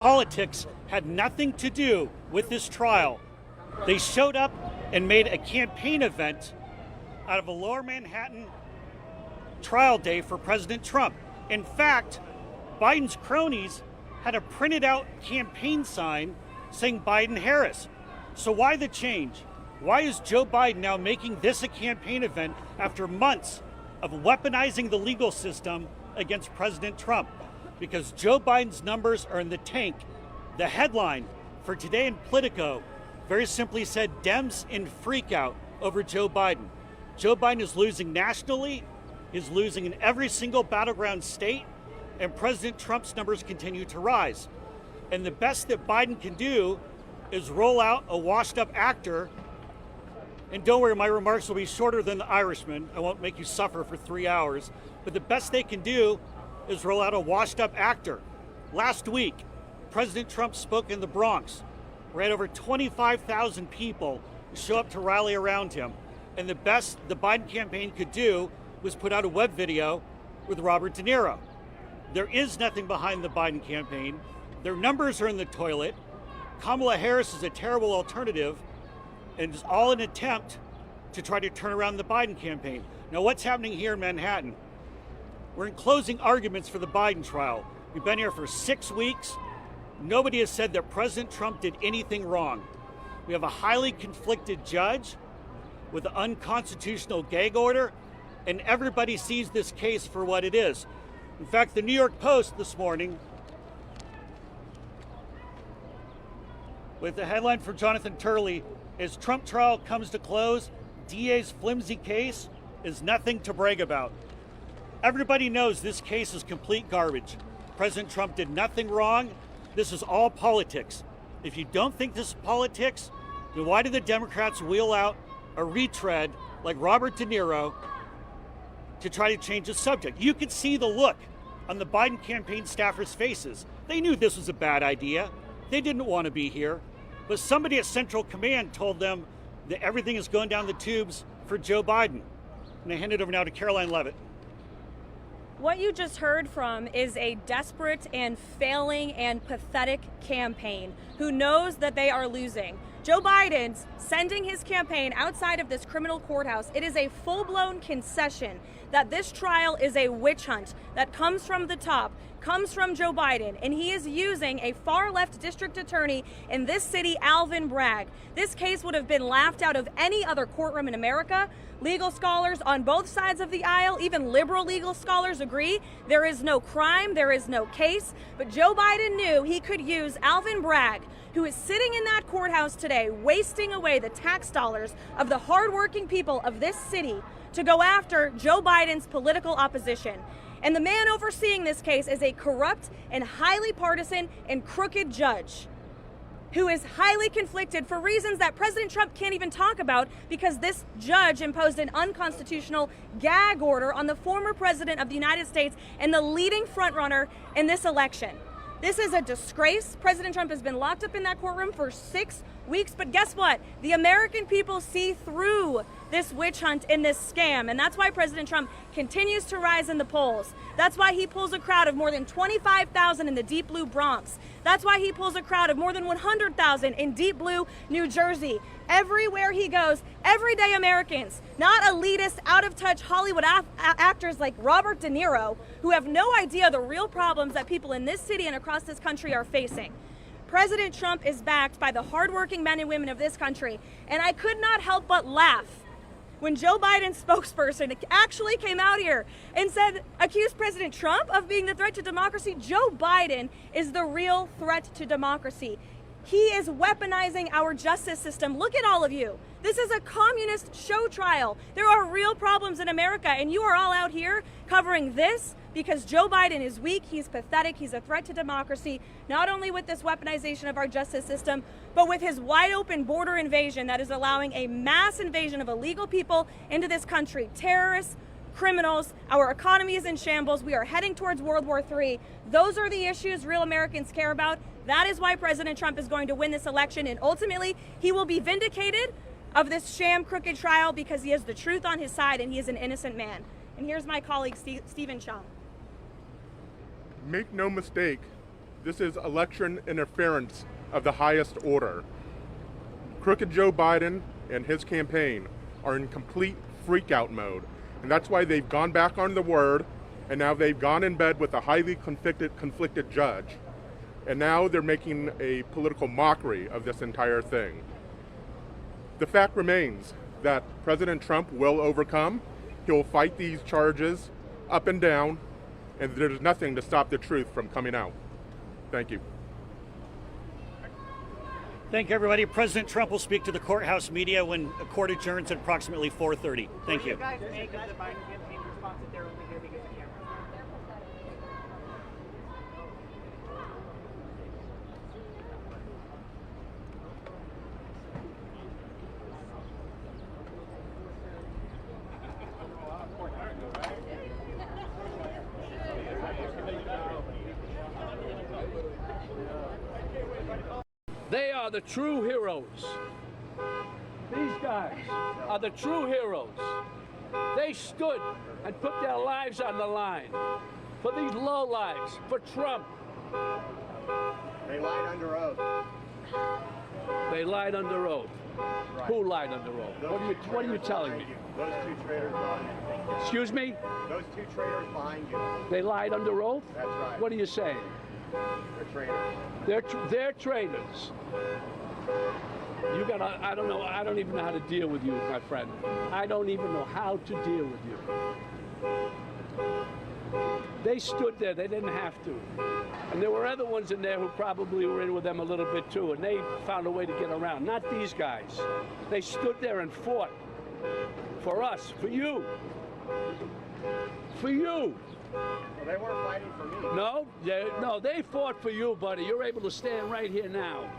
Politics had nothing to do with this trial. They showed up and made a campaign event out of a Lower Manhattan trial day for President Trump. In fact, Biden's cronies had a printed out campaign sign saying Biden-Harris. So why the change? Why is Joe Biden now making this a campaign event after months of weaponizing the legal system against President Trump? Because Joe Biden's numbers are in the tank. The headline for today in Politico very simply said, Dems in freak out over Joe Biden. Joe Biden is losing nationally, is losing in every single battleground state, and President Trump's numbers continue to rise. And the best that Biden can do is roll out a washed-up actor. And don't worry, my remarks will be shorter than the Irishman. I won't make you suffer for 3 hours. But the best they can do is roll out a washed-up actor. Last week, President Trump spoke in the Bronx, where he had over 25,000 people show up to rally around him. And the best the Biden campaign could do was put out a web video with Robert De Niro. There is nothing behind the Biden campaign. Their numbers are in the toilet. Kamala Harris is a terrible alternative, and it's all an attempt to try to turn around the Biden campaign. Now, what's happening here in Manhattan? We're in closing arguments for the Biden trial. We've been here for 6 weeks. Nobody has said that President Trump did anything wrong. We have a highly conflicted judge with an unconstitutional gag order, and everybody sees this case for what it is. In fact, the New York Post this morning, with the headline for Jonathan Turley, as Trump trial comes to close, DA's flimsy case is nothing to brag about. Everybody knows this case is complete garbage. President Trump did nothing wrong. This is all politics. If you don't think this is politics, then why did the Democrats wheel out a retread like Robert De Niro to try to change the subject? You could see the look on the Biden campaign staffers' faces. They knew this was a bad idea. They didn't want to be here. But somebody at Central Command told them that everything is going down the tubes for Joe Biden. And I hand it over now to Caroline Levitt. What you just heard from is a desperate and failing and pathetic campaign who knows that they are losing. Joe Biden's sending his campaign outside of this criminal courthouse. It is a full-blown concession that this trial is a witch hunt that comes from the top, comes from Joe Biden, and he is using a far-left district attorney in this city, Alvin Bragg. This case would have been laughed out of any other courtroom in America. Legal scholars on both sides of the aisle, even liberal legal scholars, agree there is no crime, there is no case. But Joe Biden knew he could use Alvin Bragg, who is sitting in that courthouse today, wasting away the tax dollars of the hardworking people of this city to go after Joe Biden's political opposition. And the man overseeing this case is a corrupt and highly partisan and crooked judge who is highly conflicted for reasons that President Trump can't even talk about, because this judge imposed an unconstitutional gag order on the former president of the United States and the leading frontrunner in this election. This is a disgrace. President Trump has been locked up in that courtroom for 6 weeks, but guess what? The American people see through this witch hunt and this scam, and that's why President Trump continues to rise in the polls. That's why he pulls a crowd of more than 25,000 in the deep blue Bronx. That's why he pulls a crowd of more than 100,000 in deep blue New Jersey. Everywhere he goes, everyday Americans, not elitist, out-of-touch Hollywood actors like Robert De Niro, who have no idea the real problems that people in this city and across this country are facing. President Trump is backed by the hardworking men and women of this country, and I could not help but laugh when Joe Biden's spokesperson actually came out here and accused President Trump of being the threat to democracy. Joe Biden is the real threat to democracy. He is weaponizing our justice system. Look at all of you. This is a communist show trial. There are real problems in America, and you are all out here covering this because Joe Biden is weak, he's pathetic, he's a threat to democracy, not only with this weaponization of our justice system, but with his wide open border invasion that is allowing a mass invasion of illegal people into this country. Terrorists, criminals, our economy is in shambles, we are heading towards World War III. Those are the issues real Americans care about. That is why President Trump is going to win this election, and ultimately he will be vindicated of this sham crooked trial because he has the truth on his side and he is an innocent man. And here's my colleague, Stephen Chung. Make no mistake, This is election interference of the highest order. Crooked Joe Biden and his campaign are in complete freak-out mode. And that's why they've gone back on the word, and now they've gone in bed with a highly conflicted judge. And now they're making a political mockery of this entire thing. The fact remains that President Trump will overcome. He'll fight these charges up and down, and there's nothing to stop the truth from coming out. Thank you. Thank you, everybody. President Trump will speak to the courthouse media when a court adjourns at approximately 4:30. Thank you. What do you guys make of the Biden campaign response that they're only here because of cameras? They are the true heroes. These guys are the true heroes. They stood and put their lives on the line for these lowlives, for Trump. They lied under oath. They lied under oath. Right. Who lied under oath? What are you telling me? Those two traitors behind you. Excuse me? Those two traitors behind you. They lied under oath? That's right. What are you saying? They're traitors. They're traitors. You gotta, I don't know, I don't even know how to deal with you, my friend. I don't even know how to deal with you. They stood there, they didn't have to. And there were other ones in there who probably were in with them a little bit too, and they found a way to get around. Not these guys. They stood there and fought for us, for you. For you. Well, they weren't fighting for me. No, they fought for you, buddy. You're able to stand right here now.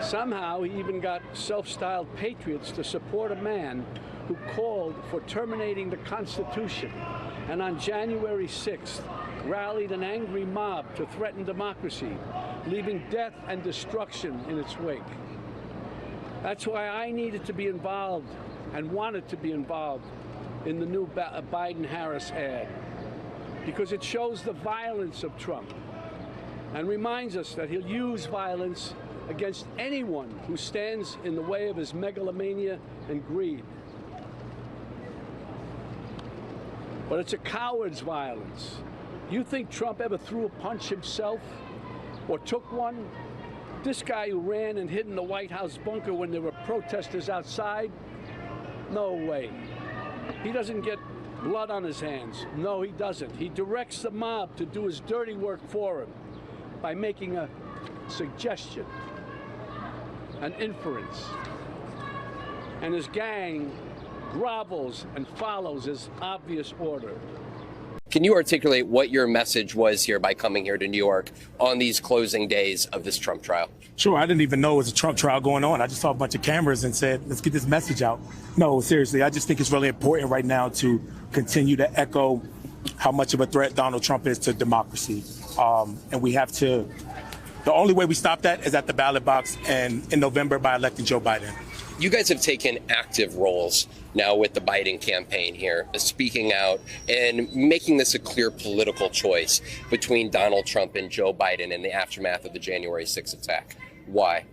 Somehow he even got self-styled patriots to support a man who called for terminating the Constitution, and on January 6th rallied an angry mob to threaten democracy, leaving death and destruction in its wake. That's why I needed to be involved and wanted to be involved in the new Biden-Harris ad, because it shows the violence of Trump and reminds us that he'll use violence against anyone who stands in the way of his megalomania and greed. But it's a coward's violence. You think Trump ever threw a punch himself or took one? This guy who ran and hid in the White House bunker when there were protesters outside? No way. He doesn't get blood on his hands. No, he doesn't. He directs the mob to do his dirty work for him by making a suggestion, an inference. And his gang grovels and follows his obvious order. Can you articulate what your message was here by coming here to New York on these closing days of this Trump trial? Sure, I didn't even know it was a Trump trial going on. I just saw a bunch of cameras and said, let's get this message out. No, seriously, I just think it's really important right now to continue to echo how much of a threat Donald Trump is to democracy. And we have to, the only way we stop that is at the ballot box and in November by electing Joe Biden. You guys have taken active roles now with the Biden campaign here, speaking out and making this a clear political choice between Donald Trump and Joe Biden in the aftermath of the January 6th attack. Why?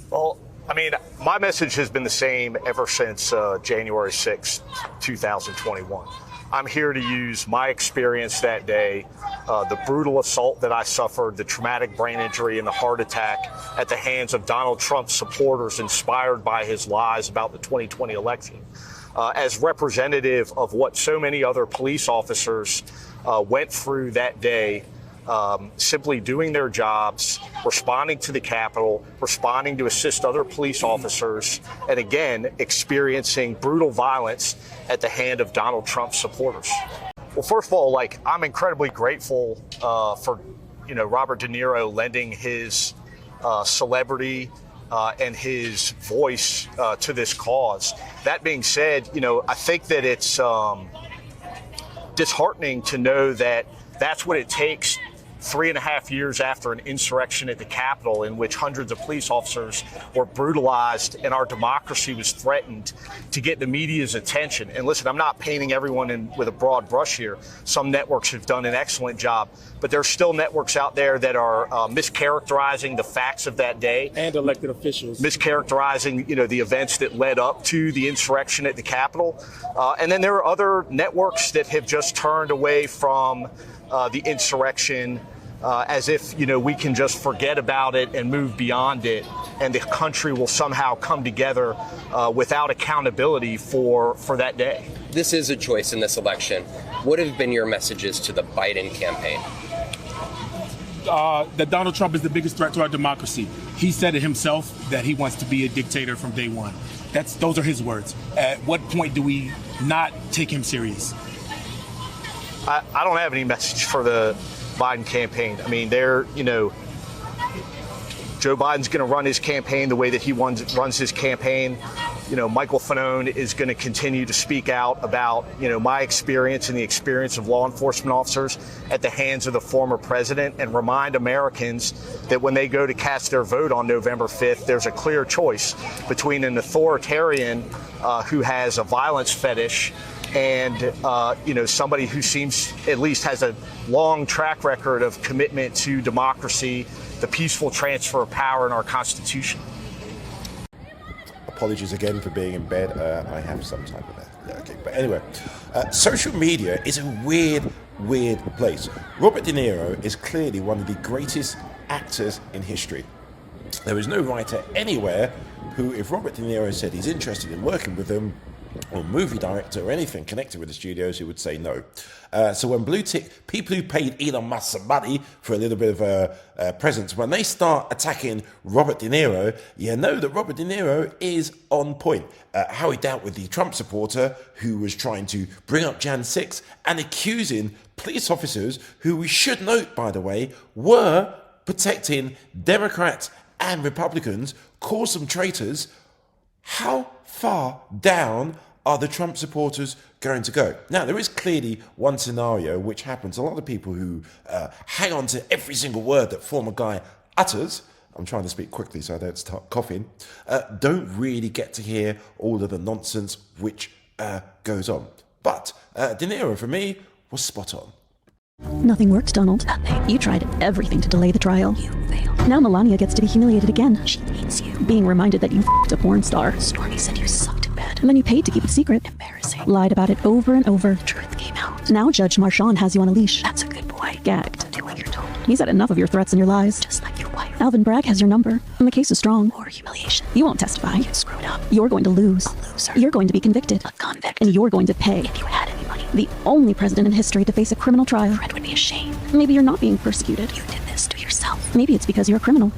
Well, I mean, my message has been the same ever since January 6th, 2021. I'm here to use my experience that day, the brutal assault that I suffered, the traumatic brain injury and the heart attack at the hands of Donald Trump's supporters inspired by his lies about the 2020 election, as representative of what so many other police officers went through that day, simply doing their jobs, responding to the Capitol, responding to assist other police officers, and again, experiencing brutal violence at the hand of Donald Trump's supporters. Well, first of all, I'm incredibly grateful for, Robert De Niro lending his celebrity and his voice to this cause. That being said, I think that it's disheartening to know that that's what it takes 3.5 years after an insurrection at the Capitol in which hundreds of police officers were brutalized and our democracy was threatened, to get the media's attention. And listen, I'm not painting everyone in with a broad brush here. Some networks have done an excellent job, but there's still networks out there that are mischaracterizing the facts of that day. And elected officials. Mischaracterizing, the events that led up to the insurrection at the Capitol. And then there are other networks that have just turned away from the insurrection as if, we can just forget about it and move beyond it, and the country will somehow come together without accountability for that day. This is a choice in this election. What have been your messages to the Biden campaign? That Donald Trump is the biggest threat to our democracy. He said it himself that he wants to be a dictator from day one. Those are his words. At what point do we not take him serious? I don't have any message for the Biden campaign. I mean, Joe Biden's going to run his campaign the way that he runs his campaign. Michael Fanone is going to continue to speak out about, my experience and the experience of law enforcement officers at the hands of the former president, and remind Americans that when they go to cast their vote on November 5th, there's a clear choice between an authoritarian who has a violence fetish and, somebody who seems at least has a long track record of commitment to democracy, the peaceful transfer of power in our Constitution. Apologies again for being in bed. I have some type of that. Yeah, okay. But anyway, social media is a weird place. Robert De Niro is clearly one of the greatest actors in history. There is no writer anywhere who, if Robert De Niro said he's interested in working with them, or movie director or anything connected with the studios, who would say no. So when blue tick, people who paid Elon Musk some money for a little bit of a presence, when they start attacking Robert De Niro, you know that Robert De Niro is on point. How he dealt with the Trump supporter who was trying to bring up Jan 6 and accusing police officers, who we should note, by the way, were protecting Democrats and Republicans, calls them traitors. How far down are the Trump supporters going to go? Now, there is clearly one scenario which happens. A lot of people who hang on to every single word that former guy utters, I'm trying to speak quickly so I don't start coughing, don't really get to hear all of the nonsense which goes on. But De Niro, for me, was spot on. Nothing worked, Donald. Nothing. You tried everything to delay the trial. You failed. Now Melania gets to be humiliated again. She hates you. Being reminded that you f***ed a porn star. Stormy said you sucked in bed. And then you paid to keep it secret. Embarrassing. Lied about it over and over. The truth came out. Now Judge Marchand has you on a leash. That's a good boy. Gagged. Do what you're told. He's had enough of your threats and your lies. Just like your wife. Alvin Bragg has your number. And the case is strong. Or humiliation. You won't testify. You screwed up. You're going to lose. A loser. You're going to be convicted. A convict. And you're going to pay. If you had any money. The only president in history to face a criminal trial. Fred would be ashamed. Maybe you're not being persecuted. You did this to yourself. Maybe it's because you're a criminal.